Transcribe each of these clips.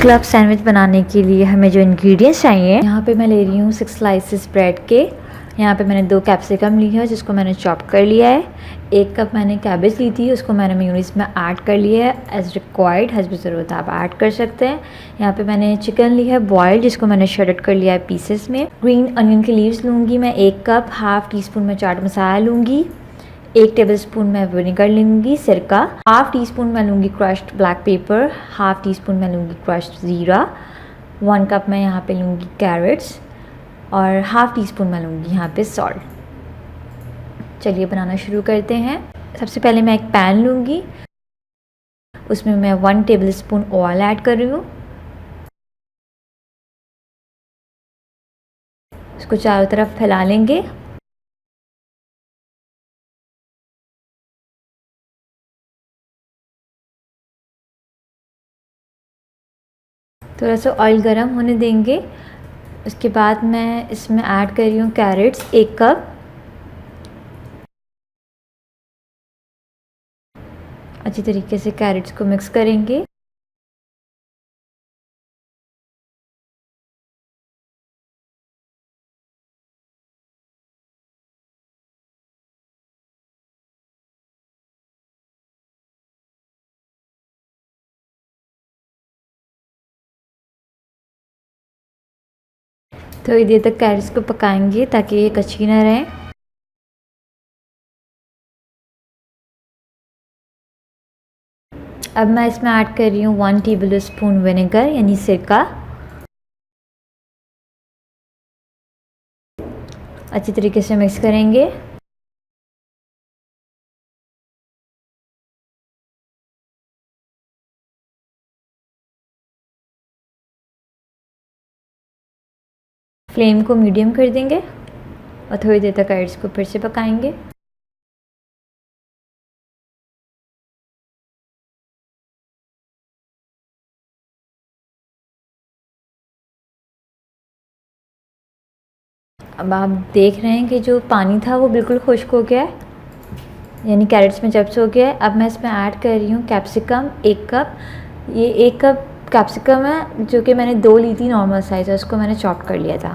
Club sandwich बनाने के लिए हमें जो इंग्रेडिएंट्स चाहिए, यहाँ पे मैं ले रही हूँ 6 स्लाइसेस ब्रेड के। यहाँ पे मैंने 2 कैप्सिकम ली है जिसको मैंने चॉप कर लिया है। 1 कप मैंने कैबेज ली थी, उसको मैंने मेयोनीज में ऐड कर लिया है। एज रिक्वायर्ड, हस्ब ज़रूरत आप ऐड कर सकते हैं। यहाँ पे मैंने चिकन ली है बॉयल्ड, जिसको मैंने श्रेडेड कर लिया है पीसेस में। ग्रीन अनियन की लीव्स लूँगी मैं 1 कप। हाफ टी स्पून मैं चाट मसाला लूँगी। 1 टेबलस्पून मैं विनेगर लूँगी, सिरका। हाफ टी स्पून मैं लूँगी crushed black pepper. Half tea spoon मैं लूँगी क्रश्ड ज़ीरा। 1 कप मैं यहाँ पे लूँगी कैरेट्स और हाफ टी स्पून मैं लूँगी यहाँ पे सॉल्ट। चलिए बनाना शुरू करते हैं। सबसे पहले मैं एक पैन लूँगी, उसमें मैं 1 टेबलस्पून ऑयल ऐड कर रही हूँ। इसको चारों तरफ फैला लेंगे। थोड़ा सा ऑयल गरम होने देंगे। उसके बाद मैं इसमें ऐड कर रही हूँ कैरेट्स 1 कप। अच्छी तरीके से कैरेट्स को मिक्स करेंगे। थोड़ी देर तक कैरेट्स को पकाएंगे ताकि ये कच्ची ना रहे। अब मैं इसमें ऐड कर रही हूँ 1 टेबल स्पून विनेगर यानी सिरका। अच्छी तरीके से मिक्स करेंगे। फ्लेम को मीडियम कर देंगे और थोड़ी देर तक कैरेट्स को फिर से पकाएंगे। अब आप देख रहे हैं कि जो पानी था वो बिल्कुल खुश्क हो गया है, यानी कैरेट्स में जब्स हो गया है। अब मैं इसमें ऐड कर रही हूँ कैप्सिकम 1 कप। ये 1 कप कैप्सिकम है जो कि मैंने 2 ली थी नॉर्मल साइज़, है उसको मैंने चॉप कर लिया था।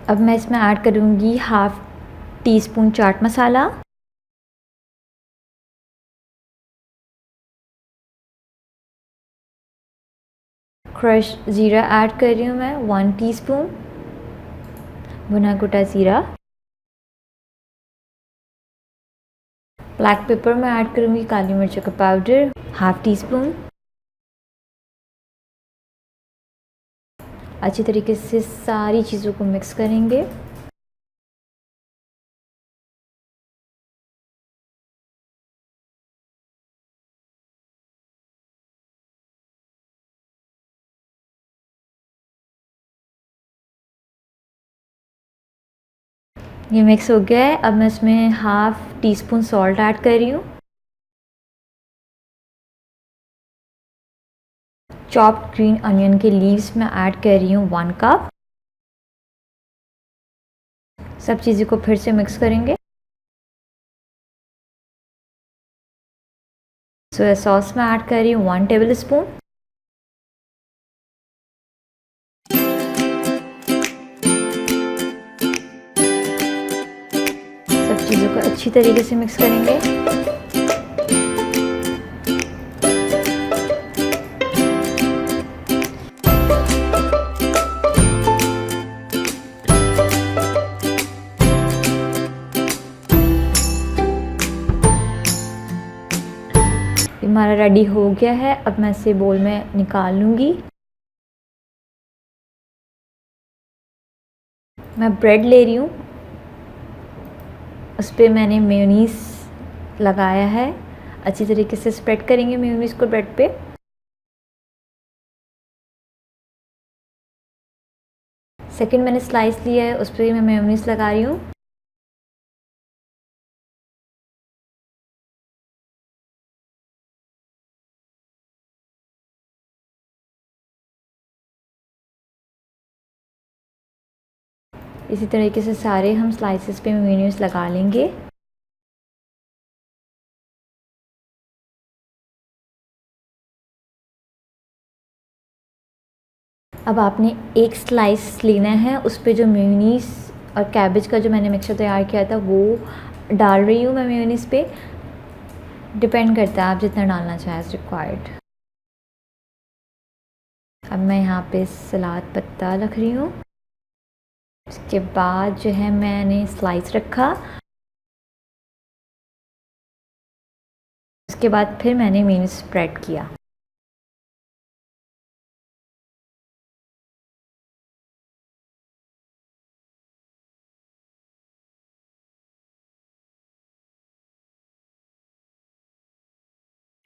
अब मैं इसमें ऐड करूँगी half tea spoon chaat masala, crush ज़ीरा ऐड कर रही हूँ मैं 1 टीस्पून भुना कुटा ज़ीरा। ब्लैक पेपर में ऐड करूँगी काली मिर्च का पाउडर हाफ टी स्पून। अच्छी तरीके से सारी चीज़ों को मिक्स करेंगे। ये मिक्स हो गया है। अब मैं इसमें half tea spoon salt add कर रही हूँ। चॉप्ड ग्रीन अनियन के लीव्स में ऐड कर रही हूँ 1 कप। सब चीज़ों को फिर से मिक्स करेंगे। सोया सॉस में ऐड कर रही हूँ 1 टेबल स्पून। सब चीज़ों को अच्छी तरीके से मिक्स करेंगे। हमारा रेडी हो गया है। अब मैं इसे बोल में निकाल लूँगी। मैं ब्रेड ले रही हूँ, उस पर मैंने मेयोनीज़ लगाया है। अच्छी तरीके से स्प्रेड करेंगे मेयोनीज़ को ब्रेड पे। सेकंड मैंने स्लाइस लिया है, उस पर मैं मेयोनीज़ लगा रही हूँ। इसी तरीके से सारे हम स्लाइसेस पे मेयोनीज लगा लेंगे। अब आपने एक स्लाइस लेना है, उस पे जो मेयोनीज और कैबेज का जो मैंने मिक्सचर तैयार किया था वो डाल रही हूँ मैं मेयोनीज पे। डिपेंड करता है आप जितना डालना चाहें एज रिक्वायर्ड। अब मैं यहाँ पे सलाद पत्ता रख रही हूँ। उसके बाद जो है मैंने स्लाइस रखा। उसके बाद फिर मैंने मेयोनीज स्प्रेड किया।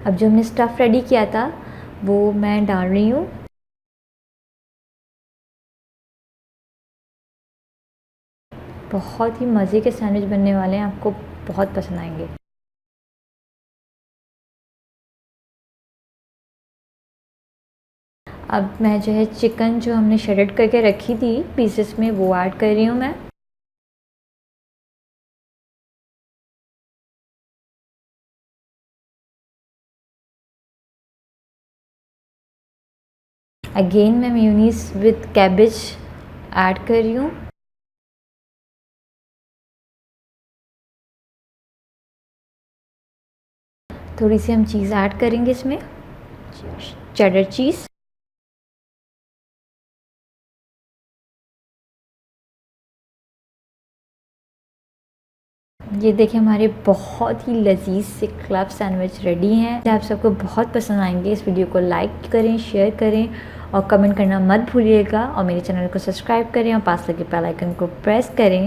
अब जो हमने स्टफ़ रेडी किया था वो मैं डाल रही हूँ। बहुत ही मज़े के सैंडविच बनने वाले हैं, आपको बहुत पसंद आएंगे। अब मैं जो है चिकन जो हमने श्रेडेड करके रखी थी पीसेस में वो ऐड कर रही हूँ मैं। अगेन मैं मेयोनीज विद कैबेज ऐड कर रही हूँ। थोड़ी सी हम चीज़ ऐड करेंगे इसमें, चेडर चीज़। ये देखिए हमारे बहुत ही लजीज से क्लब सैंडविच रेडी हैं। आप सबको बहुत पसंद आएंगे। इस वीडियो को लाइक करें, शेयर करें और कमेंट करना मत भूलिएगा। और मेरे चैनल को सब्सक्राइब करें और पास लगे बेल आइकन को प्रेस करें।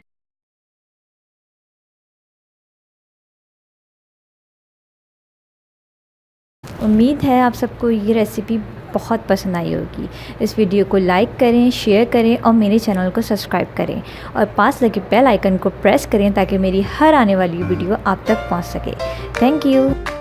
उम्मीद है आप सबको ये रेसिपी बहुत पसंद आई होगी। इस वीडियो को लाइक करें, शेयर करें और मेरे चैनल को सब्सक्राइब करें और पास लगे बेल आइकन को प्रेस करें ताकि मेरी हर आने वाली वीडियो आप तक पहुंच सके। Thank you.